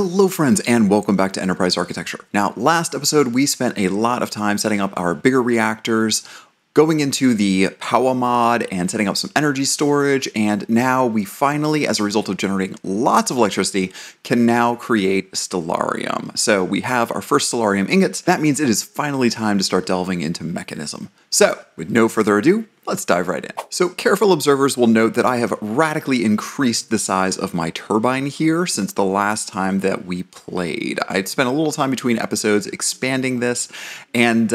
Hello friends and welcome back to Enterprise Architecture. Now last episode we spent a lot of time setting up our bigger reactors, going into the power mod and setting up some energy storage, and now we finally, as a result of generating lots of electricity, can now create Stellarium. So we have our first Stellarium ingots. That means it is finally time to start delving into Mekanism. So with no further ado, let's dive right in. So careful observers will note that I have radically increased the size of my turbine here since the last time that we played. I'd spent a little time between episodes expanding this, and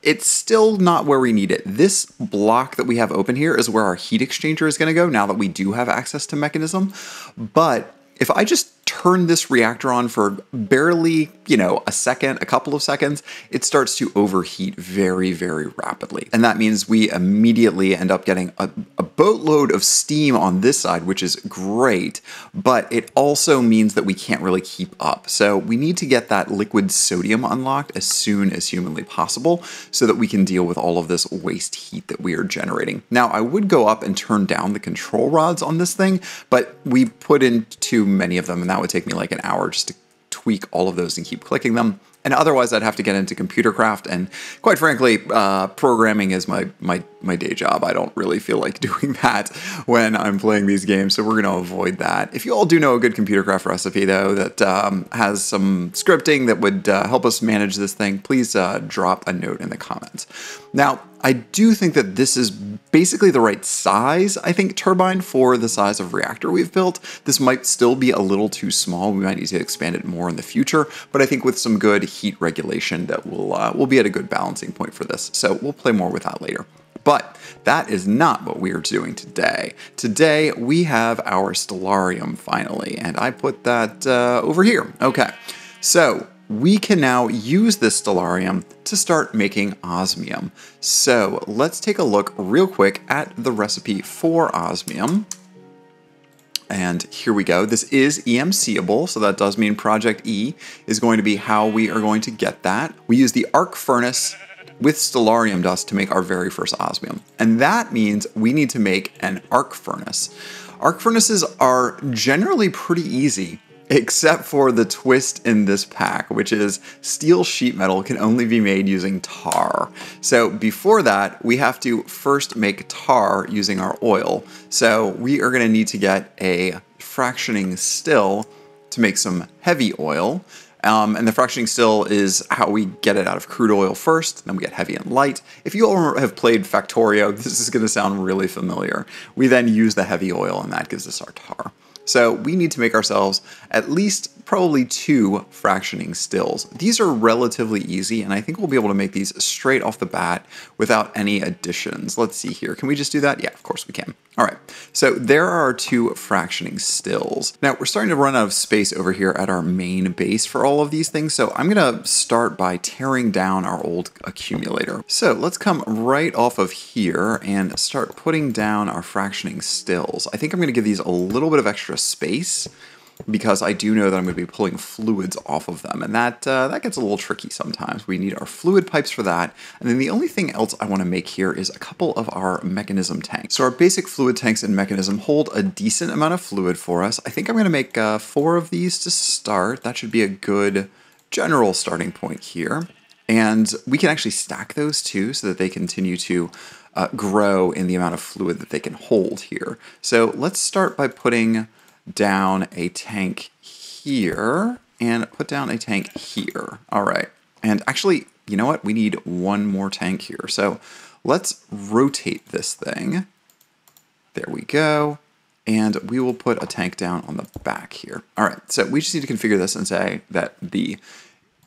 it's still not where we need it. This block that we have open here is where our heat exchanger is going to go now that we do have access to Mekanism. But if I just turn this reactor on for barely, a second, a couple of seconds, it starts to overheat very, very rapidly. And that means we immediately end up getting a boatload of steam on this side, which is great, but it also means that we can't really keep up. So we need to get that liquid sodium unlocked as soon as humanly possible so that we can deal with all of this waste heat that we are generating. Now, I would go up and turn down the control rods on this thing, but we put in too many of them, and that would take me like an hour just to tweak all of those and keep clicking them. And otherwise I'd have to get into computer craft, and quite frankly, programming is my day job. I don't really feel like doing that when I'm playing these games, so we're going to avoid that. If you all do know a good computer craft recipe though that has some scripting that would help us manage this thing, please drop a note in the comments. Now, I do think that this is basically the right size, I think, turbine for the size of reactor we've built. This might still be a little too small. We might need to expand it more in the future, but I think with some good heat regulation that we'll be at a good balancing point for this. So we'll play more with that later. But that is not what we are doing today. Today we have our Stellarium finally, and I put that over here. Okay, so we can now use this Stellarium to start making osmium. So let's take a look real quick at the recipe for osmium. And here we go. This is EMCable, so that does mean Project E is going to be how we are going to get that. We use the arc furnace with Stellarium dust to make our very first osmium. And that means we need to make an arc furnace. Arc furnaces are generally pretty easy, except for the twist in this pack, which is steel sheet metal can only be made using tar. So before that, we have to first make tar using our oil. So we are going to need to get a fractioning still to make some heavy oil. And the fractioning still is how we get it out of crude oil first, then we get heavy and light. If you all have played Factorio, this is going to sound really familiar. We then use the heavy oil, and that gives us our tar. So we need to make ourselves at least probably 2 fractioning stills. These are relatively easy, and I think we'll be able to make these straight off the bat without any additions. Let's see here. Can we just do that? Yeah, of course we can. All right, so there are our 2 fractioning stills. Now we're starting to run out of space over here at our main base for all of these things, so I'm gonna start by tearing down our old accumulator. So let's come right off of here and start putting down our fractioning stills. I think I'm gonna give these a little bit of extra space because I do know that I'm going to be pulling fluids off of them, and that gets a little tricky sometimes. We need our fluid pipes for that, and then the only thing else I want to make here is a couple of our Mekanism tanks. So our basic fluid tanks in Mekanism hold a decent amount of fluid for us. I think I'm going to make 4 of these to start. That should be a good general starting point here, and we can actually stack those too so that they continue to grow in the amount of fluid that they can hold here. So let's start by putting down a tank here and put down a tank here. All right. And actually, you know what? We need 1 more tank here. So let's rotate this thing. There we go. And we will put a tank down on the back here. All right. So we just need to configure this and say that the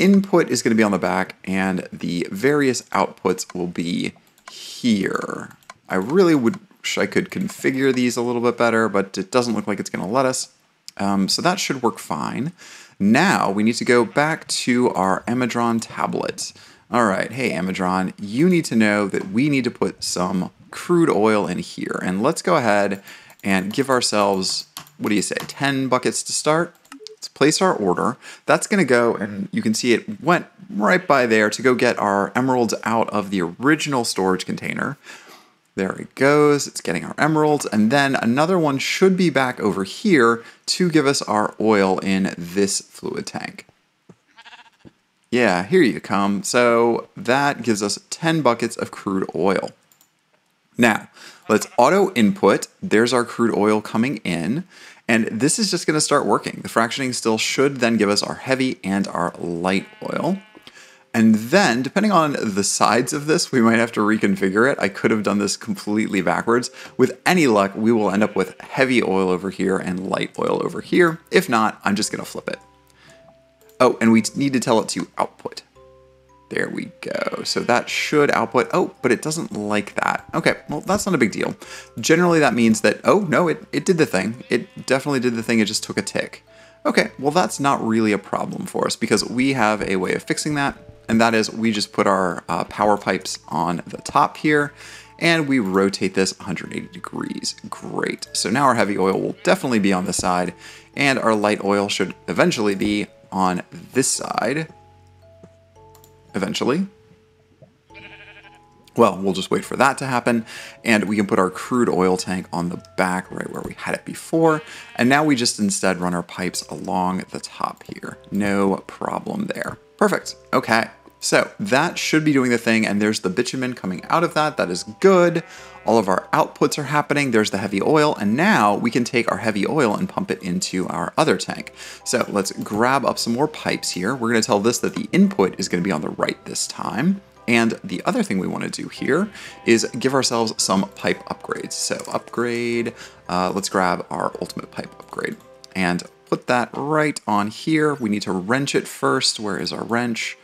input is going to be on the back and the various outputs will be here. I really wish I could configure these a little bit better, but it doesn't look like it's going to let us. So that should work fine. Now we need to go back to our Emedron tablet. All right, hey Emedron, you need to know that we need to put some crude oil in here. And let's go ahead and give ourselves, what do you say, 10 buckets to start? Let's place our order. That's going to go, and you can see it went right by there to go get our emeralds out of the original storage container. There it goes. It's getting our emeralds. And then another one should be back over here to give us our oil in this fluid tank. Yeah, here you come. So that gives us 10 buckets of crude oil. Now, let's auto input. There's our crude oil coming in. And this is just going to start working. The fractioning still should then give us our heavy and our light oil. And then, depending on the sides of this, we might have to reconfigure it. I could have done this completely backwards. With any luck, we will end up with heavy oil over here and light oil over here. If not, I'm just going to flip it. Oh, and we need to tell it to output. There we go. So that should output. Oh, but it doesn't like that. Okay, well, that's not a big deal. Generally, that means that, oh, no, it did the thing. It definitely did the thing. It just took a tick. Okay, well, that's not really a problem for us because we have a way of fixing that. And that is we just put our power pipes on the top here and we rotate this 180 degrees. Great. So now our heavy oil will definitely be on this side and our light oil should eventually be on this side. Eventually. Well, we'll just wait for that to happen and we can put our crude oil tank on the back right where we had it before. And now we just instead run our pipes along the top here. No problem there. Perfect. Okay. So that should be doing the thing. And there's the bitumen coming out of that. That is good. All of our outputs are happening. There's the heavy oil. And now we can take our heavy oil and pump it into our other tank. So let's grab up some more pipes here. We're going to tell this that the input is going to be on the right this time. And the other thing we want to do here is give ourselves some pipe upgrades. So upgrade, let's grab our ultimate pipe upgrade and put that right on here. We need to wrench it first. Where is our wrench?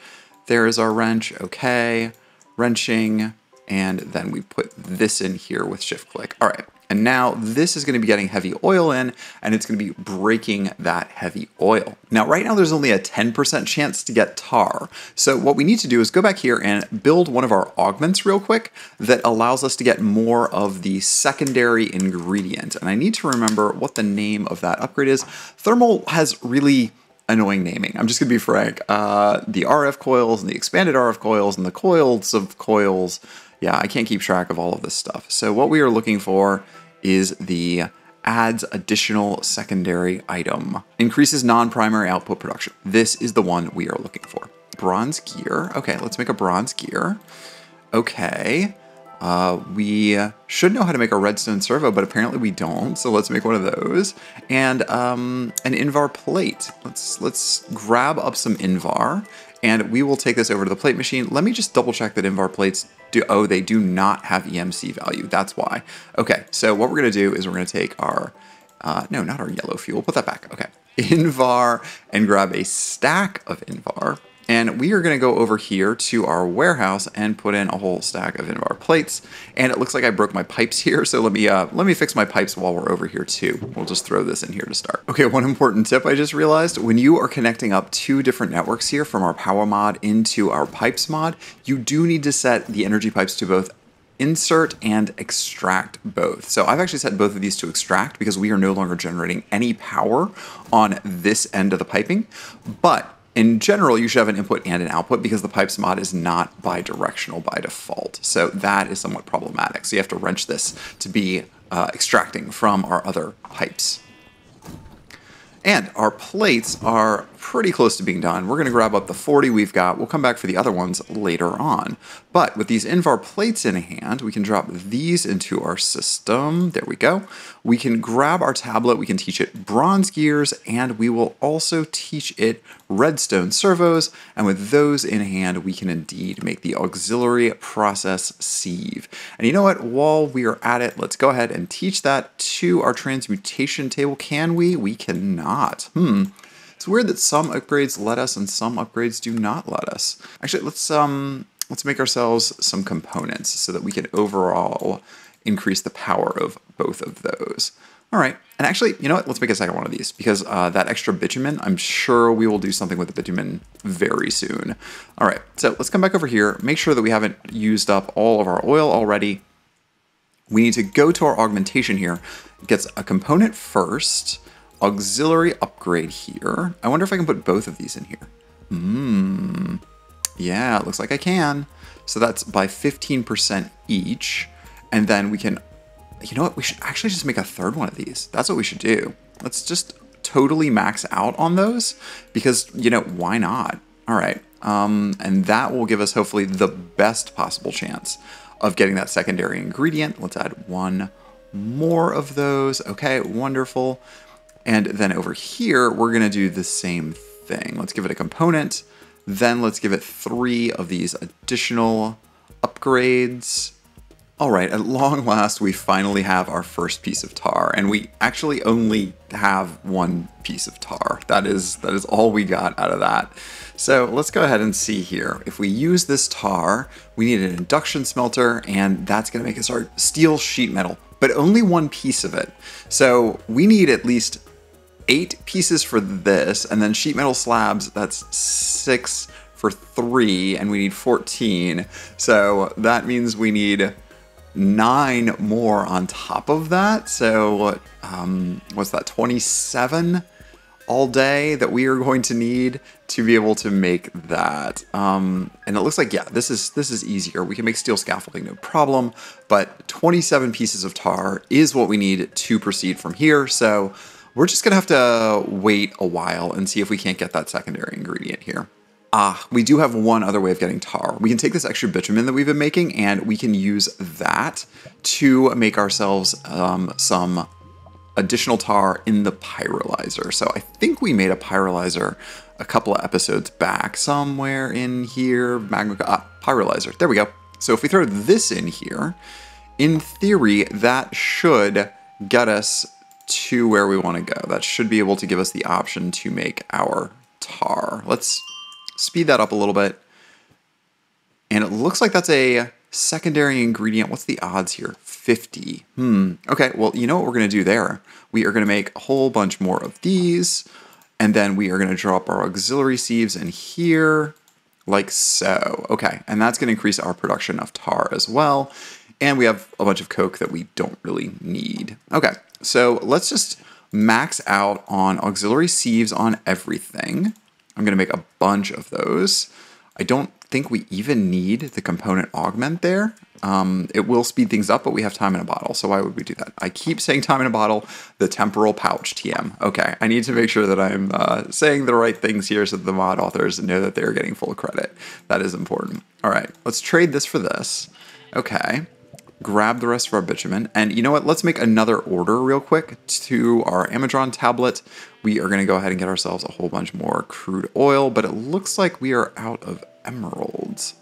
There is our wrench. Okay, wrenching. And then we put this in here with shift click. All right. And now this is going to be getting heavy oil in and it's going to be breaking that heavy oil. Now, right now there's only a 10% chance to get tar. So what we need to do is go back here and build one of our augments real quick that allows us to get more of the secondary ingredient. And I need to remember what the name of that upgrade is. Thermal has really annoying naming. I'm just going to be frank. The RF coils and the expanded RF coils and the coils of coils. Yeah, I can't keep track of all of this stuff. So what we are looking for is the adds additional secondary item. Increases non-primary output production. This is the one we are looking for. Bronze gear. Okay, let's make a bronze gear. Okay. We should know how to make a redstone servo, but apparently we don't. So let's make one of those. And an Invar plate. Let's grab up some Invar and we will take this over to the plate machine. Let me just double check that Invar plates they do not have EMC value. That's why. Okay, so what we're gonna do is we're gonna take our, no, not our yellow fuel, put that back. Okay, Invar and grab a stack of Invar. And we are going to go over here to our warehouse and put in a whole stack of Invar plates. And it looks like I broke my pipes here, so let me fix my pipes while we're over here too. We'll just throw this in here to start. Okay, one important tip I just realized: when you are connecting up two different networks here from our power mod into our pipes mod, you do need to set the energy pipes to both insert and extract both. So I've actually set both of these to extract because we are no longer generating any power on this end of the piping, but in general, you should have an input and an output because the pipes mod is not bidirectional by default. So that is somewhat problematic. So you have to wrench this to be extracting from our other pipes. And our plates are pretty close to being done. We're going to grab up the 40 we've got. We'll come back for the other ones later on. But with these Invar plates in hand, we can drop these into our system. There we go. We can grab our tablet. We can teach it bronze gears, and we will also teach it redstone servos. And with those in hand, we can indeed make the auxiliary process sieve. And you know what? While we are at it, let's go ahead and teach that to our transmutation table. Can we? We cannot. It's weird that some upgrades let us and some upgrades do not let us. Actually, let's make ourselves some components so that we can overall increase the power of both of those. All right, and actually, you know what? Let's make a second one of these because that extra bitumen, I'm sure we will do something with the bitumen very soon. All right, so let's come back over here. Make sure that we haven't used up all of our oil already. We need to go to our augmentation here. It gets a component first. Auxiliary upgrade here. I wonder if I can put both of these in here. Yeah, it looks like I can. So that's by 15% each. And then we can, you know what, we should actually just make a third one of these. That's what we should do. Let's just totally max out on those because, you know, why not? All right. And that will give us hopefully the best possible chance of getting that secondary ingredient. Let's add one more of those. Okay, wonderful. And then over here, we're going to do the same thing. Let's give it a component. Then let's give it 3 of these additional upgrades. All right, at long last, we finally have our first piece of tar, and we actually only have 1 piece of tar. That is all we got out of that. So let's go ahead and see here. If we use this tar, we need an induction smelter, and that's gonna make us our steel sheet metal, but only 1 piece of it. So we need at least 8 pieces for this, and then sheet metal slabs, that's 6 for 3, and we need 14. So that means we need 9 more on top of that. So what's that, 27 all day that we are going to need to be able to make that. And it looks like, yeah, this is easier. We can make steel scaffolding, no problem, but 27 pieces of tar is what we need to proceed from here. So we're just gonna have to wait a while and see if we can't get that secondary ingredient here. We do have one other way of getting tar. We can take this extra bitumen that we've been making and we can use that to make ourselves some additional tar in the pyrolyzer. So I think we made a pyrolyzer a couple of episodes back, somewhere in here, pyrolyzer, there we go. So if we throw this in here, in theory, that should get us to where we want to go. That should be able to give us the option to make our tar. Let's speed that up a little bit. And it looks like that's a secondary ingredient. What's the odds here? 50. Okay, well, you know what we're going to do there? We are going to make a whole bunch more of these, and then we are going to drop our auxiliary sieves in here, like so. Okay, and that's going to increase our production of tar as well. And we have a bunch of coke that we don't really need. Okay, so let's just max out on auxiliary sieves on everything. I'm going to make a bunch of those. I don't think we even need the component augment there. It will speed things up, but we have time in a bottle, so why would we do that? I keep saying time in a bottle, the temporal pouch TM. Okay, I need to make sure that I'm saying the right things here so that the mod authors know that they're getting full credit. That is important. All right, let's trade this for this. Okay, grab the rest of our bitumen, and you know what? Let's make another order real quick to our Amazon tablet. We are going to go ahead and get ourselves a whole bunch more crude oil, but it looks like we are out of emeralds.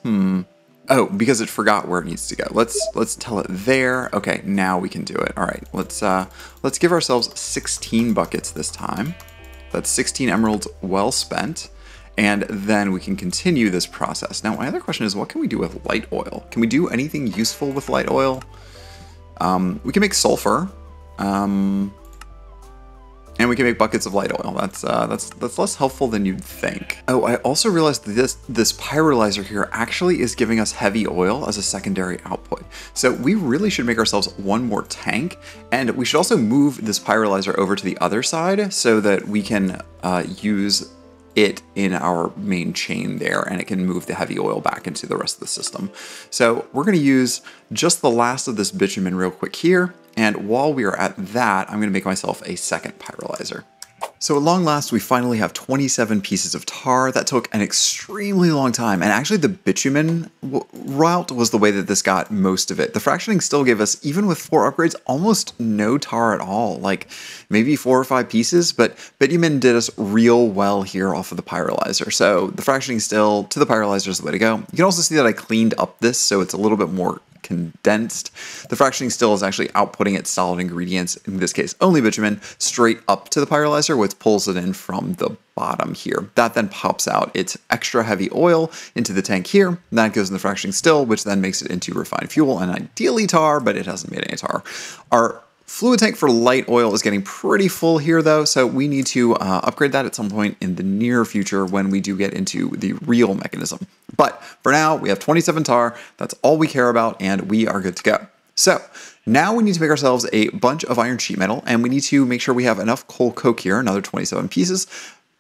Oh, because it forgot where it needs to go. Let's tell it there. Okay, now we can do it. All right, let's give ourselves 16 buckets this time. That's 16 emeralds well spent. And then we can continue this process. Now, my other question is, what can we do with light oil? Can we do anything useful with light oil? We can make sulfur. And we can make buckets of light oil. That's less helpful than you'd think. Oh, I also realized that this pyrolyzer here actually is giving us heavy oil as a secondary output. So we really should make ourselves one more tank, and we should also move this pyrolyzer over to the other side so that we can use it in our main chain there, and it can move the heavy oil back into the rest of the system. So we're gonna use just the last of this bitumen real quick here. And while we are at that, I'm gonna make myself a second pyrolyzer. So at long last, we finally have 27 pieces of tar. That took an extremely long time. And actually the bitumen route was the way that this got most of it. The fractioning still gave us, even with 4 upgrades, almost no tar at all. Like maybe 4 or 5 pieces, but bitumen did us real well here off of the pyrolyzer. So the fractioning still to the pyrolyzer is the way to go. You can also see that I cleaned up this, so it's a little bit more condensed. The fractioning still is actually outputting its solid ingredients, in this case only bitumen, straight up to the pyrolyzer, which pulls it in from the bottom here. That then pops out its extra heavy oil into the tank here, and that goes in the fractioning still, which then makes it into refined fuel and ideally tar, but it hasn't made any tar. Our fluid tank for light oil is getting pretty full here though, so we need to upgrade that at some point in the near future when we do get into the real mechanism. But for now, we have 27 tar, that's all we care about, and we are good to go. So now we need to make ourselves a bunch of iron sheet metal, and we need to make sure we have enough coal coke here, another 27 pieces,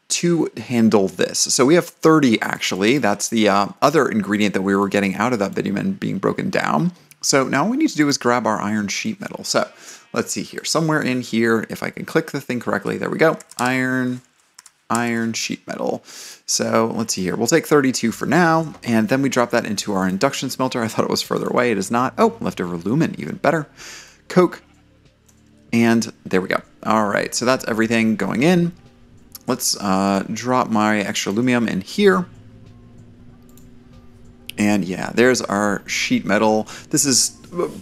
to handle this. So we have 30 actually, that's the other ingredient that we were getting out of that bitumen being broken down. So now all we need to do is grab our iron sheet metal. So let's see here, somewhere in here, if I can click the thing correctly, there we go, iron sheet metal. So let's see here, we'll take 32 for now, and then we drop that into our induction smelter. I thought it was further away, it is not. Oh, leftover lumen, even better. Coke, and there we go. All right, so that's everything going in. Let's drop my extra aluminum in here. And yeah, there's our sheet metal. This is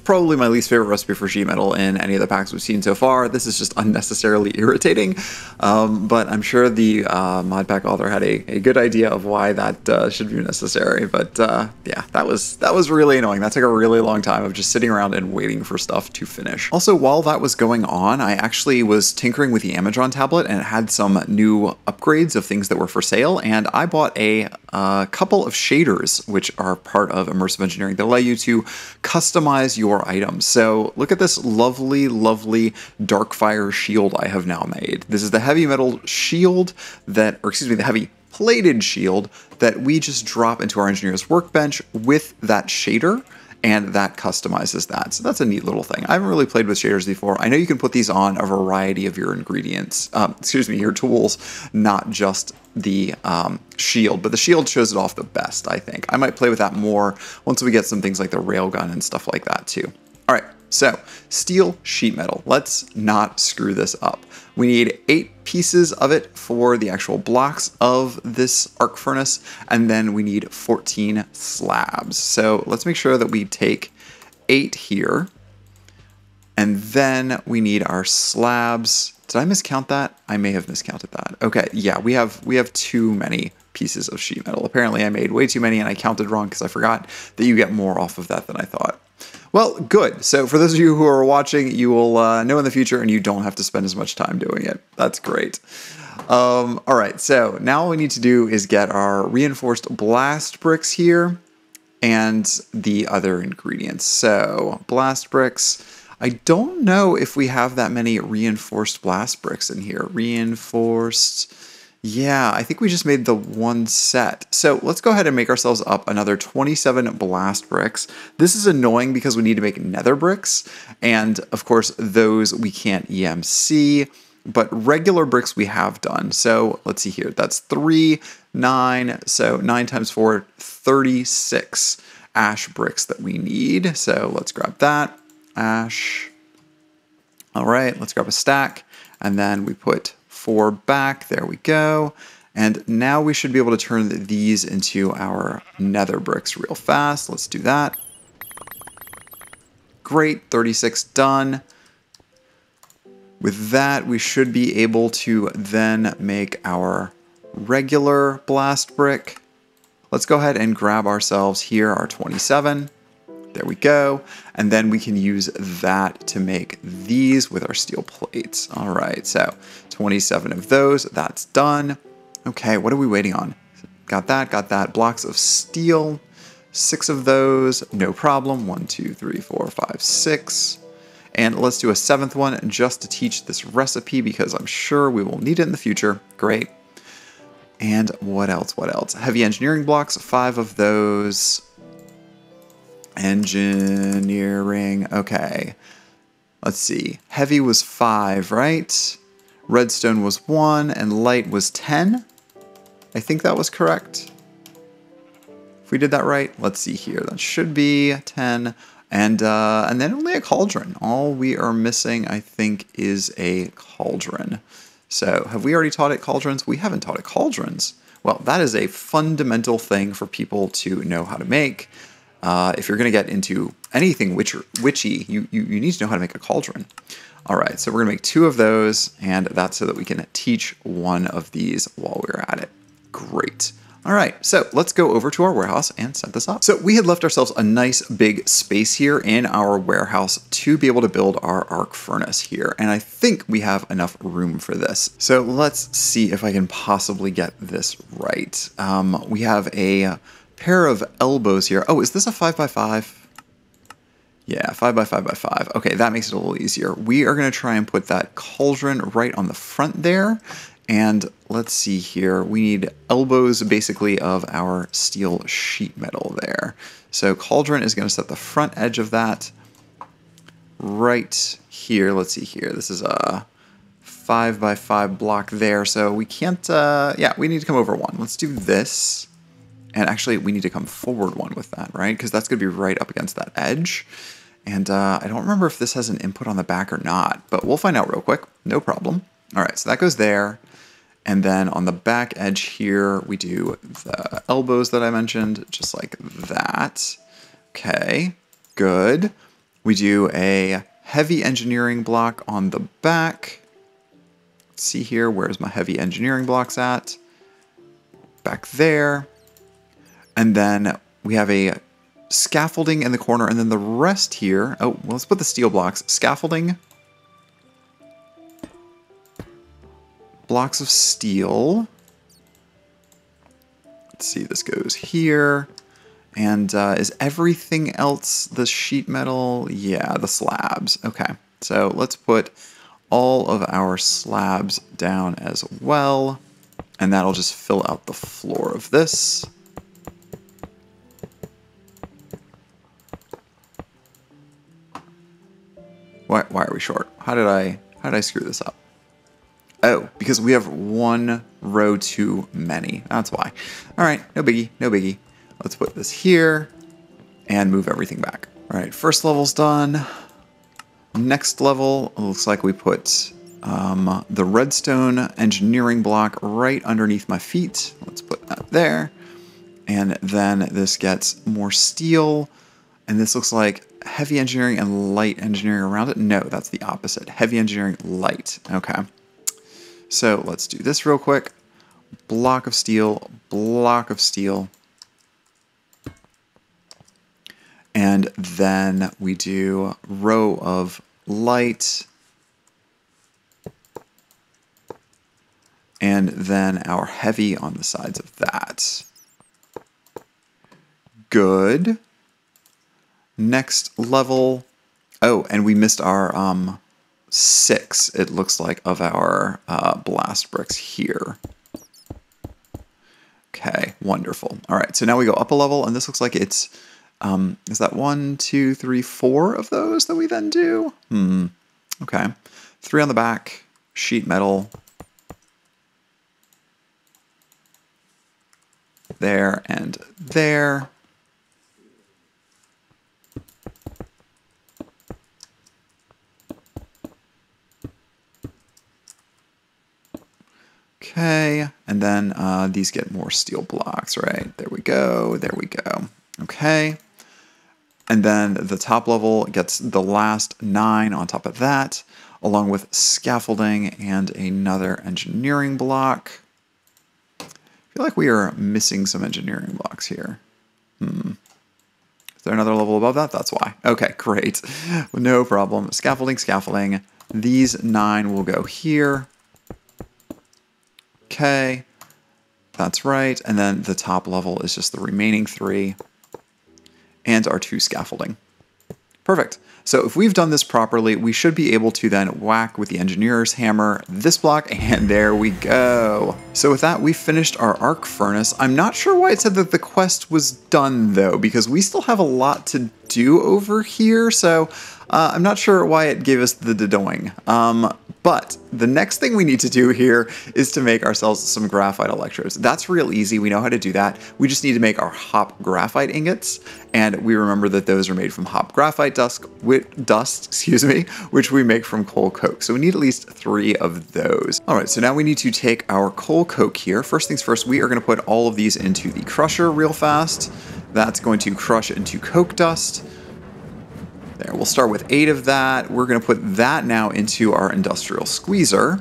probably my least favorite recipe for sheet metal in any of the packs we've seen so far. This is just unnecessarily irritating, but I'm sure the mod pack author had a good idea of why that should be necessary. But yeah, that was really annoying. That took a really long time of just sitting around and waiting for stuff to finish. Also, while that was going on, I actually was tinkering with the Amazon tablet, and it had some new upgrades of things that were for sale, and I bought a couple of shaders, which are part of Immersive Engineering, that allow you to customize your items. So look at this lovely, lovely dark fire shield I have now made. This is the heavy metal shield that, or excuse me, the heavy plated shield that we just drop into our engineer's workbench with that shader, and that customizes that. So that's a neat little thing. I haven't really played with shaders before. I know you can put these on a variety of your ingredients, your tools, not just the shield, but the shield shows it off the best, I think. I might play with that more once we get some things like the railgun and stuff like that too. All right, so steel sheet metal. Let's not screw this up. We need 8 pieces of it for the actual blocks of this arc furnace, and then we need 14 slabs. So let's make sure that we take 8 here, and then we need our slabs. Did I miscount that? I may have miscounted that. Okay, yeah, we have too many pieces of sheet metal. Apparently I made way too many and I counted wrong because I forgot that you get more off of that than I thought. Well, good. So for those of you who are watching, you will know in the future and you don't have to spend as much time doing it. That's great. All right, so now all we need to do is get our reinforced blast bricks here and the other ingredients. So blast bricks. I don't know if we have that many reinforced blast bricks in here. Reinforced, yeah, I think we just made the one set. So let's go ahead and make ourselves up another 27 blast bricks. This is annoying because we need to make nether bricks, and of course those we can't EMC, but regular bricks we have done. So let's see here, that's 3, 9, so 9 times 4, 36 ash bricks that we need. So let's grab that. Ash. All right, let's grab a stack, and then we put 4 back. There we go. And now we should be able to turn these into our nether bricks real fast. Let's do that. Great, 36 done. With that, we should be able to then make our regular blast brick. Let's go ahead and grab ourselves here our 27. There we go. And then we can use that to make these with our steel plates. All right, so 27 of those, that's done. Okay, what are we waiting on? Got that. Blocks of steel, 6 of those, no problem. 1, 2, 3, 4, 5, 6. And let's do a 7th one just to teach this recipe because I'm sure we will need it in the future. Great. And what else? Heavy engineering blocks, 5 of those. Engineering, okay. Let's see. Heavy was 5, right? Redstone was 1, and light was 10. I think that was correct. If we did that right, let's see here. That should be 10. And then only a cauldron. All we are missing, I think, is a cauldron. So have we already taught it cauldrons? We haven't taught it cauldrons. Well, that is a fundamental thing for people to know how to make. If you're going to get into anything witchy, you need to know how to make a cauldron. All right, so we're going to make 2 of those, and that's so that we can teach one of these while we're at it. Great. All right, so let's go over to our warehouse and set this up. So we had left ourselves a nice big space here in our warehouse to be able to build our arc furnace here, and I think we have enough room for this. So let's see if I can possibly get this right. We have a pair of elbows here. Oh, is this a 5x5? Yeah, 5x5x5. Okay, that makes it a little easier. We are going to try and put that cauldron right on the front there. And let's see here. We need elbows basically of our steel sheet metal there. So cauldron is going to set the front edge of that right here. Let's see here. This is a 5x5 block there. So we can't, yeah, we need to come over one. Let's do this. And actually, we need to come forward one with that, right? Because that's going to be right up against that edge. And I don't remember if this has an input on the back or not, but we'll find out real quick. No problem. All right, so that goes there. And then on the back edge here, we do the elbows that I mentioned, just like that. Okay, good. We do a heavy engineering block on the back. Let's see here, where's my heavy engineering blocks at? Back there. And then we have a scaffolding in the corner, and then the rest here. Oh, well, let's put the steel blocks. Scaffolding. Blocks of steel. Let's see, this goes here. And is everything else the sheet metal? Yeah, the slabs. Okay, so let's put all of our slabs down as well. And that'll just fill out the floor of this. Why are we short? How did I screw this up? Oh, because we have one row too many. That's why. All right, no biggie, no biggie. Let's put this here and move everything back. All right, first level's done. Next level, it looks like we put the redstone engineering block right underneath my feet. Let's put that there. And then this gets more steel. And this looks like heavy engineering and light engineering around it. No, that's the opposite. Heavy engineering, light. Okay. So let's do this real quick. Block of steel, block of steel. And then we do row of light. And then our heavy on the sides of that. Good. Next level. Oh, and we missed our 6, it looks like, of our blast bricks here. Okay, wonderful. All right, so now we go up a level, and this looks like it's, is that 1, 2, 3, 4 of those that we then do? Okay. 3 on the back, sheet metal. There and there. Okay, and then these get more steel blocks, right? There we go, there we go. Okay, and then the top level gets the last 9 on top of that, along with scaffolding and another engineering block. I feel like we are missing some engineering blocks here. Is there another level above that? That's why. Okay, great. No problem. Scaffolding, scaffolding. These 9 will go here. Okay, that's right. And then the top level is just the remaining 3 and our 2 scaffolding. Perfect. So if we've done this properly, we should be able to then whack with the engineer's hammer this block, and there we go. So with that, we finished our arc furnace. I'm not sure why it said that the quest was done though, because we still have a lot to do over here. So I'm not sure why it gave us the doing. But the next thing we need to do here is to make ourselves some graphite electrodes. That's real easy. We know how to do that. We just need to make our hop graphite ingots. And we remember that those are made from hop graphite dust, which we make from coal coke. So we need at least 3 of those. All right, so now we need to take our coal coke here. First things first, we are going to put all of these into the crusher real fast. That's going to crush into coke dust. There, we'll start with 8 of that. We're going to put that now into our industrial squeezer.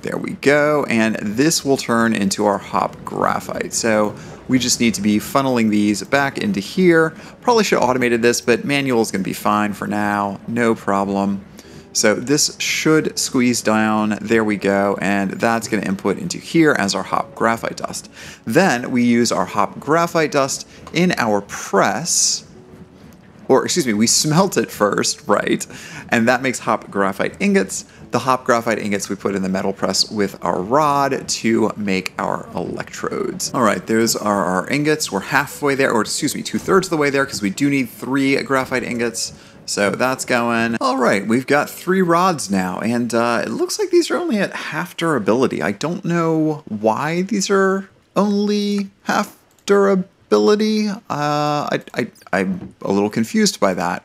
There we go, and this will turn into our hop graphite. So we just need to be funneling these back into here. Probably should have automated this, but manual is going to be fine for now. No problem. So this should squeeze down. There we go, and that's going to input into here as our hop graphite dust. Then we use our hop graphite dust in our press. Or excuse me, we smelt it first, right? And that makes hop graphite ingots. The the hop graphite ingots we put in the metal press with our rod to make our electrodes. All right, those are our ingots. We're halfway there, or excuse me, 2/3 of the way there, because we do need 3 graphite ingots. So that's going. All right, we've got 3 rods now, and it looks like these are only at half durability. I don't know why these are only half durability. I'm a little confused by that.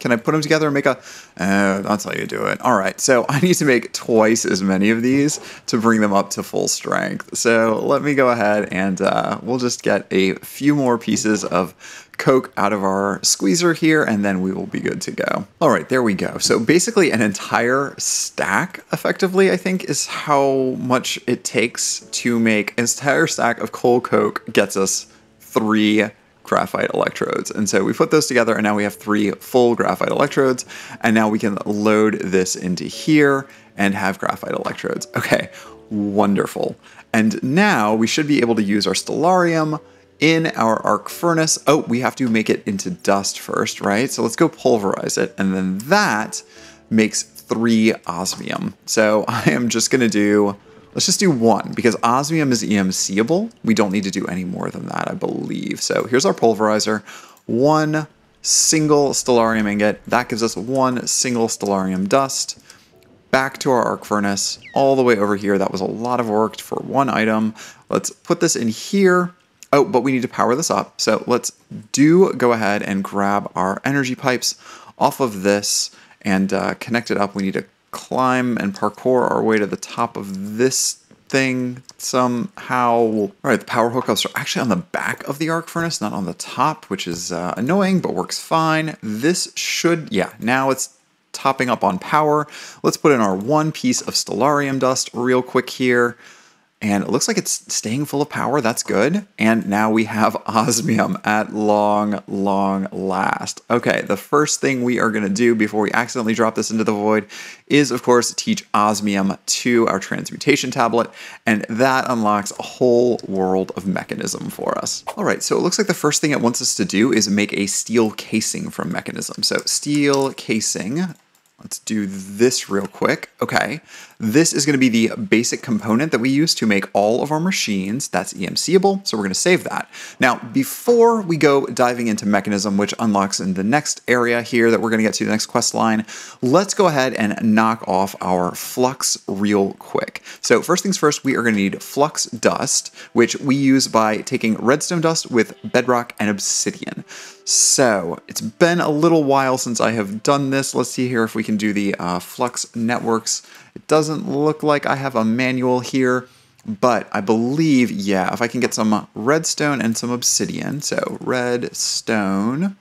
Can I put them together and make a... that's how you do it. All right, so I need to make twice as many of these to bring them up to full strength. So let me go ahead and we'll just get a few more pieces of coke out of our squeezer here, and then we will be good to go. All right, there we go. So basically an entire stack, effectively, I think, is how much it takes to make an entire stack of coal coke gets us 3 graphite electrodes. And so we put those together, and now we have 3 full graphite electrodes, and now we can load this into here and have graphite electrodes. Okay, wonderful. And now we should be able to use our Stellarium in our arc furnace. Oh, we have to make it into dust first, right? So let's go pulverize it, and then that makes 3 osmium. So I am just gonna do, let's just do 1, because osmium is EMCable. We don't need to do any more than that, I believe. So here's our pulverizer. 1 single Stellarium ingot. That gives us 1 single Stellarium dust. Back to our arc furnace, all the way over here. That was a lot of work for 1 item. Let's put this in here. Oh, but we need to power this up. So let's go ahead and grab our energy pipes off of this and connect it up. We need to climb and parkour our way to the top of this thing somehow. All right, the power hookups are actually on the back of the arc furnace, not on the top, which is annoying, but works fine. This should, yeah, now it's topping up on power. Let's put in our 1 piece of Stellarium dust real quick here. And it looks like it's staying full of power. That's good. And now we have osmium at long, long last. Okay, the first thing we are going to do before we accidentally drop this into the void is, of course, teach osmium to our transmutation tablet. And that unlocks a whole world of Mekanism for us. All right, so it looks like the first thing it wants us to do is make a steel casing from Mekanism. So steel casing. Let's do this real quick. Okay, this is going to be the basic component that we use to make all of our machines. That's EMCable, so we're going to save that. Now, before we go diving into Mekanism, which unlocks in the next area here that we're going to get to, the next quest line, let's go ahead and knock off our flux real quick. So first things first, we are going to need flux dust, which we use by taking redstone dust with bedrock and obsidian. So it's been a little while since I have done this. Let's see here if we can do the Flux Networks. It doesn't look like I have a manual here, but I believe, yeah, if I can get some redstone and some obsidian. So redstone,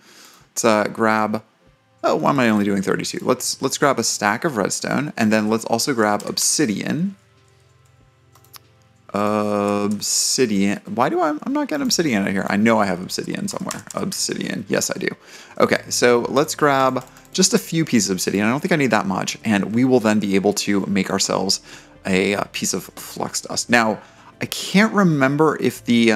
let's grab, oh, why am I only doing 32? Let's grab a stack of redstone, and then let's also grab obsidian. Obsidian. Why do I'm not getting obsidian out of here? I know I have obsidian somewhere. Obsidian. Yes, I do. Okay, so let's grab just a few pieces of obsidian. I don't think I need that much, and we will then be able to make ourselves a piece of flux dust. Now, I can't remember if the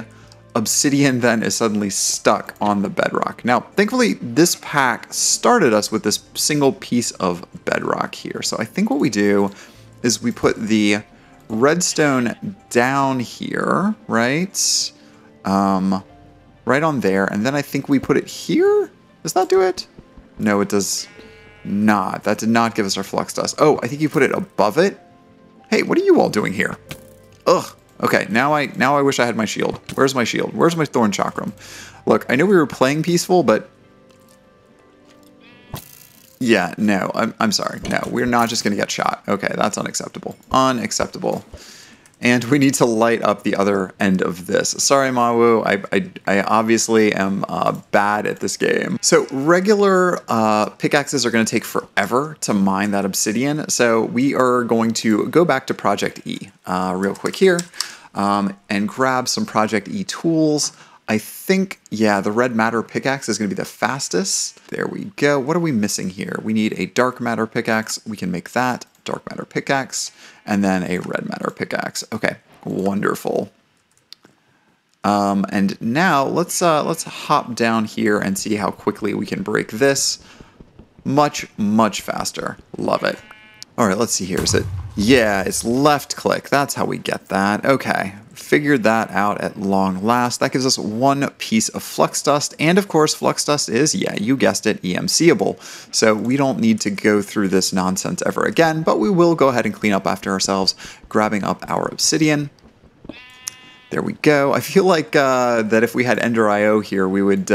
obsidian then is suddenly stuck on the bedrock. Now, thankfully, this pack started us with this single piece of bedrock here. So I think what we do is we put the redstone down here, right? Right on there, and then I think we put it here? Does that do it? No, it does not. That did not give us our flux dust. Oh, I think you put it above it? Hey, what are you all doing here? Ugh. Okay, now I wish I had my shield. Where's my shield? Where's my thorn chakram? Look, I know we were playing peaceful, but yeah, no, I'm sorry. No, we're not just going to get shot. Okay, that's unacceptable. Unacceptable. And we need to light up the other end of this. Sorry, Mawu, I obviously am bad at this game. So regular pickaxes are going to take forever to mine that obsidian. So we are going to go back to Project E real quick here and grab some Project E tools. I think, yeah, the red matter pickaxe is going to be the fastest. There we go. What are we missing here? We need a dark matter pickaxe. We can make that. Dark matter pickaxe. And then a red matter pickaxe. Okay, wonderful. And now let's hop down here and see how quickly we can break this. Much, much faster. Love it. All right, let's see here. Is it? Yeah, it's left click. That's how we get that. Okay, figured that out at long last. That gives us one piece of flux dust. And of course, flux dust is, yeah, you guessed it, EMCable. So we don't need to go through this nonsense ever again, but we will go ahead and clean up after ourselves, grabbing up our obsidian. There we go. I feel like that if we had Ender IO here, we would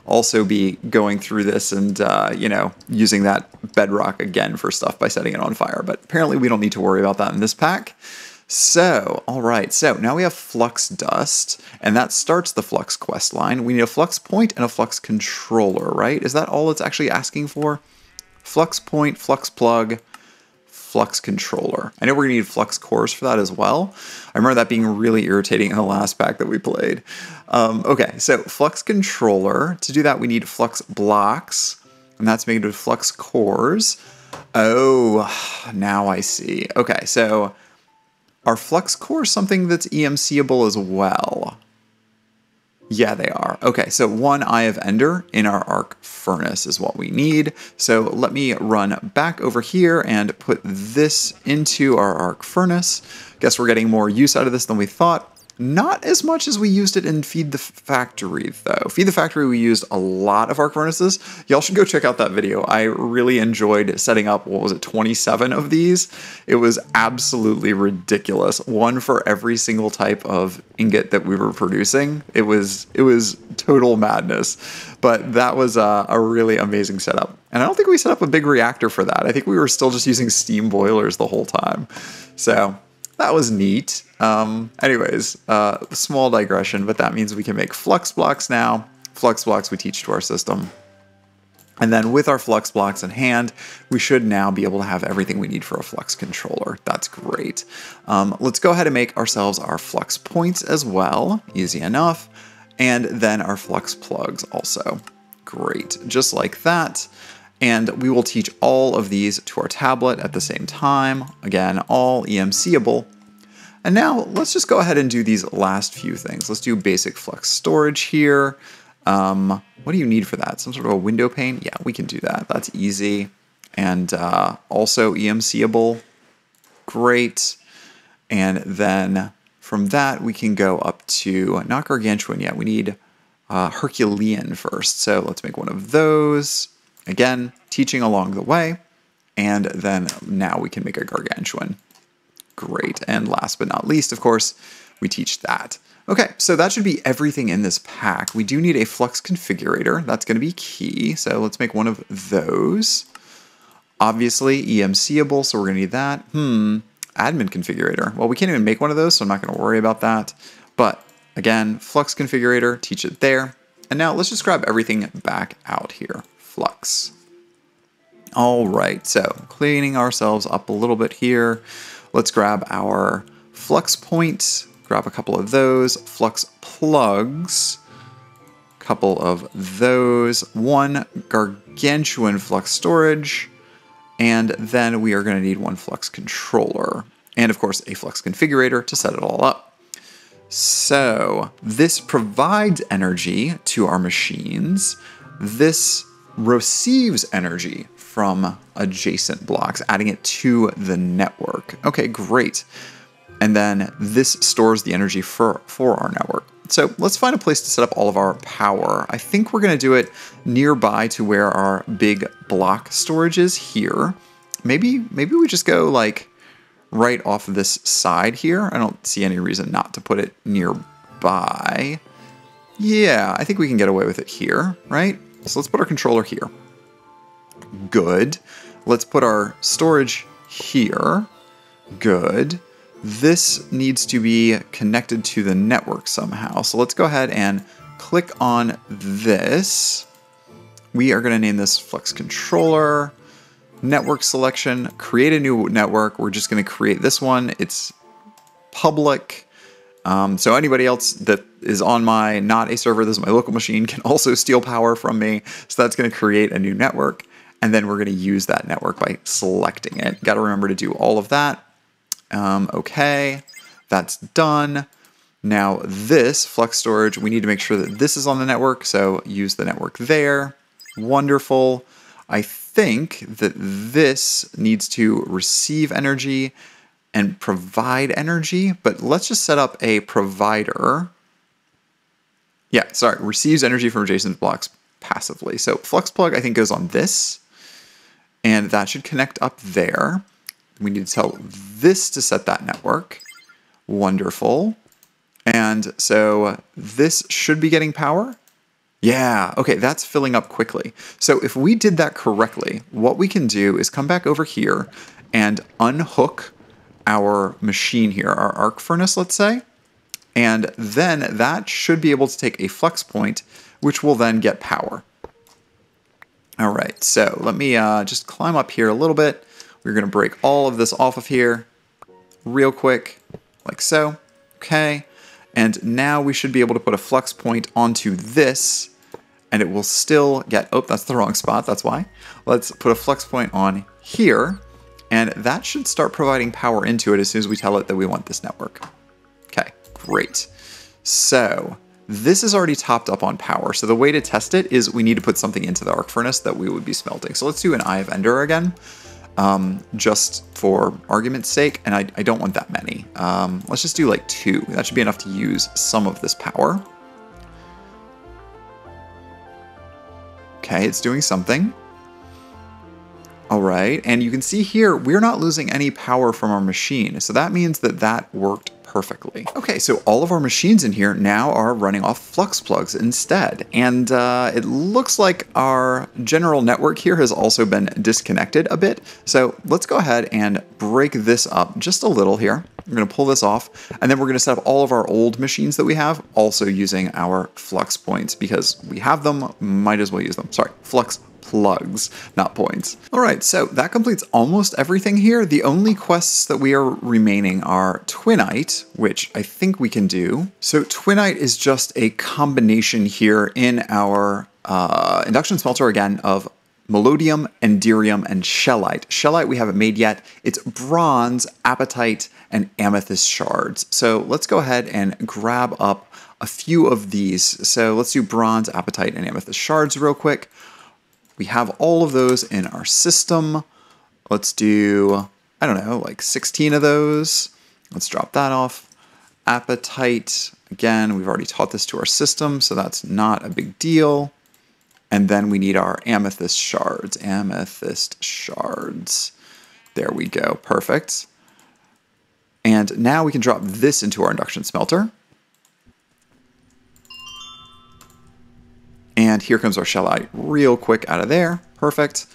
also be going through this and, you know, using that bedrock again for stuff by setting it on fire. But apparently we don't need to worry about that in this pack. So, all right. So now we have flux dust, and that starts the flux quest line. We need a flux point and a flux controller, right? Is that all it's actually asking for? Flux point, flux plug, flux controller. I know we're gonna need flux cores for that as well. I remember that being really irritating in the last pack that we played. Okay, so flux controller. To do that, we need flux blocks, and that's made with flux cores. Oh, now I see. Okay, so are flux cores something that's EMCable as well? Yeah, they are. Okay, so one Eye of Ender in our arc furnace is what we need. So let me run back over here and put this into our arc furnace. Guess we're getting more use out of this than we thought. Not as much as we used it in Feed the Factory, though. Feed the Factory, we used a lot of arc furnaces. Y'all should go check out that video. I really enjoyed setting up, what was it, 27 of these? It was absolutely ridiculous. One for every single type of ingot that we were producing. It was total madness. But that was a really amazing setup. And I don't think we set up a big reactor for that. I think we were still just using steam boilers the whole time. So that was neat. Anyways, small digression, but that means we can make flux blocks now. Flux blocks we teach to our system. And then with our flux blocks in hand, we should now be able to have everything we need for a flux controller. That's great. Let's go ahead and make ourselves our flux points as well. Easy enough. And then our flux plugs also. Great. Just like that. And we will teach all of these to our tablet at the same time. Again, all EMCable. And now let's just go ahead and do these last few things. Let's do basic flux storage here. What do you need for that? Some sort of a window pane? Yeah, we can do that. That's easy. And also EMCable. Great. And then from that, we can go up to, not gargantuan yet. We need Herculean first. So let's make one of those. Again, teaching along the way, and then now we can make a gargantuan. Great, and last but not least, of course, we teach that. Okay, so that should be everything in this pack. We do need a flux configurator. That's going to be key, so let's make one of those. Obviously, EMCable, so we're going to need that. Admin configurator. Well, we can't even make one of those, so I'm not going to worry about that. But again, flux configurator, teach it there. And now let's just grab everything back out here. Flux. All right, so cleaning ourselves up a little bit here. Let's grab our flux points, grab a couple of those, flux plugs, couple of those, one gargantuan flux storage, and then we are going to need one flux controller, and of course a flux configurator to set it all up. So this provides energy to our machines. This receives energy from adjacent blocks, adding it to the network. Okay, great. And then this stores the energy for our network. So let's find a place to set up all of our power. I think we're going to do it nearby to where our big block storage is here. Maybe we just go like right off of this side here. I don't see any reason not to put it nearby. Yeah, I think we can get away with it here, right? So let's put our controller here. Good. Let's put our storage here. Good. This needs to be connected to the network somehow. So let's go ahead and click on this. We are going to name this Flux Controller. Network selection. Create a new network. We're just going to create this one. It's public. So anybody else that is on my not a server, this is my local machine, can also steal power from me. So that's going to create a new network. And then we're going to use that network by selecting it. Got to remember to do all of that. Okay, that's done. Now this Flux Storage, we need to make sure that this is on the network. So use the network there. Wonderful. I think that this needs to receive energy and provide energy, but let's just set up a provider. Yeah, sorry, receives energy from adjacent blocks passively. So flux plug, I think, goes on this, and that should connect up there. We need to tell this to set that network. Wonderful. And so this should be getting power. Yeah, okay, that's filling up quickly. So if we did that correctly, what we can do is come back over here and unhook our machine here, our arc furnace, let's say. And then that should be able to take a flux point, which will then get power. All right, so let me just climb up here a little bit. We're going to break all of this off of here real quick, like so. Okay, and now we should be able to put a flux point onto this, and it will still get, oh, that's the wrong spot, that's why. Let's put a flux point on here, and that should start providing power into it as soon as we tell it that we want this network. Okay, great. So this is already topped up on power. So the way to test it is we need to put something into the arc furnace that we would be smelting. So let's do an Eye of Ender again, just for argument's sake. And I don't want that many. Let's just do like 2. That should be enough to use some of this power. Okay, it's doing something. All right, and you can see here, we're not losing any power from our machine. So that means that that worked perfectly. Okay, so all of our machines in here now are running off flux plugs instead. And it looks like our general network here has also been disconnected a bit. So let's go ahead and break this up just a little here. We're gonna pull this off, and then we're gonna set up all of our old machines that we have also using our flux points because we have them, might as well use them. Sorry, flux plugs, not points. All right, so that completes almost everything here. The only quests that we are remaining are Twinite, which I think we can do. So Twinite is just a combination here in our induction smelter again of Melodium, Enderium, and Shellite. Shellite we haven't made yet. It's bronze, apatite, and amethyst shards. So let's go ahead and grab up a few of these. So let's do bronze, apatite, and amethyst shards real quick. We have all of those in our system. Let's do, I don't know, like 16 of those. Let's drop that off. Apatite, again, we've already taught this to our system, so that's not a big deal. And then we need our amethyst shards. Amethyst shards. There we go. Perfect. And now we can drop this into our induction smelter. And here comes our Shellite real quick out of there. Perfect.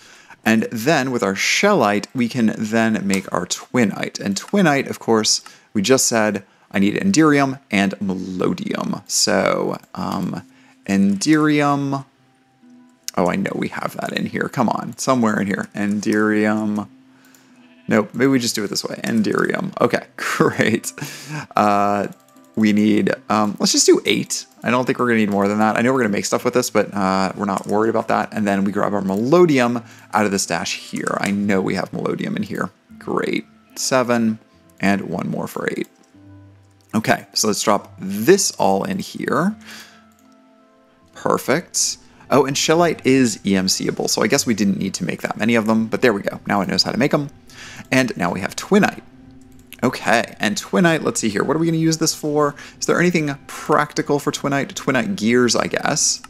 And then with our Shellite, we can then make our Twinite. And Twinite, of course, we just said I need Enderium and Melodium. So Enderium. Oh, I know we have that in here. Come on, somewhere in here. Enderium. Nope, maybe we just do it this way. Enderium. Okay, great. We need, let's just do 8. I don't think we're gonna need more than that. I know we're gonna make stuff with this, but we're not worried about that. And then we grab our Melodium out of the stash here. I know we have Melodium in here. Great. 7, and 1 more for 8. Okay, so let's drop this all in here. Perfect. Oh, and Shellite is EMCable, so I guess we didn't need to make that many of them, but there we go. Now it knows how to make them. And now we have Twinite. Okay, and Twinite, let's see here. What are we going to use this for? Is there anything practical for Twinite? Twinite gears, I guess.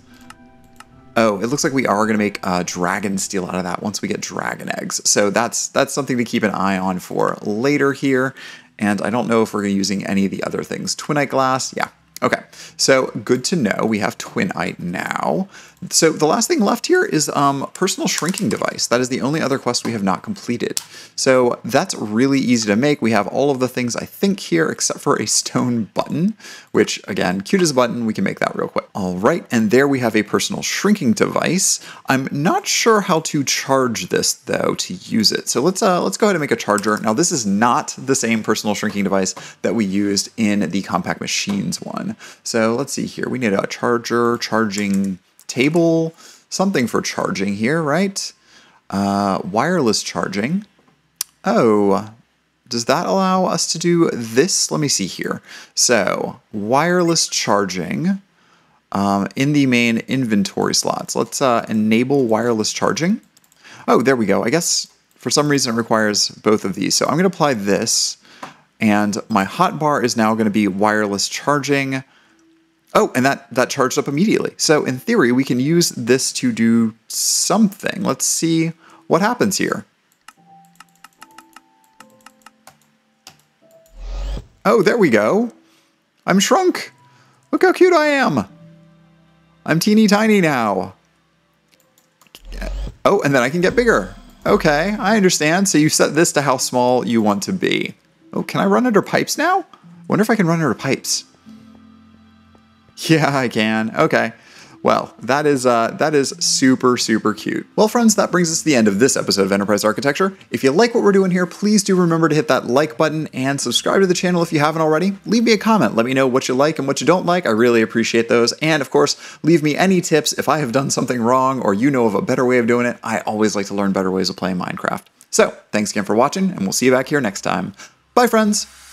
Oh, it looks like we are going to make dragon steel out of that once we get dragon eggs. So that's something to keep an eye on for later here. And I don't know if we're going to be using any of the other things. Twinite glass, yeah. Okay, so good to know. We have Twinite now. So the last thing left here is personal shrinking device. That is the only other quest we have not completed. So that's really easy to make. We have all of the things I think here except for a stone button, which again, cute as a button. We can make that real quick. All right, and there we have a personal shrinking device. I'm not sure how to charge this though to use it. So let's go ahead and make a charger. Now this is not the same personal shrinking device that we used in the compact machines one. So let's see here. We need a charger, charging table, something for charging here, right? Wireless charging. Oh, does that allow us to do this? Let me see here. So wireless charging in the main inventory slots. Let's enable wireless charging. Oh, there we go. I guess for some reason it requires both of these. So I'm going to apply this, and my hotbar is now going to be wireless charging. Oh, and that charged up immediately. So in theory, we can use this to do something. Let's see what happens here. Oh, there we go. I'm shrunk. Look how cute I am. I'm teeny tiny now. Oh, and then I can get bigger. Okay, I understand. So you set this to how small you want to be. Oh, can I run under pipes now? Wonder if I can run under pipes. Yeah, I can. Okay. Well, that is super, super cute. Well, friends, that brings us to the end of this episode of Enterprise Architecture. If you like what we're doing here, please do remember to hit that like button and subscribe to the channel if you haven't already. Leave me a comment. Let me know what you like and what you don't like. I really appreciate those. And of course, leave me any tips if I have done something wrong or you know of a better way of doing it. I always like to learn better ways of playing Minecraft. So, thanks again for watching, and we'll see you back here next time. Bye, friends!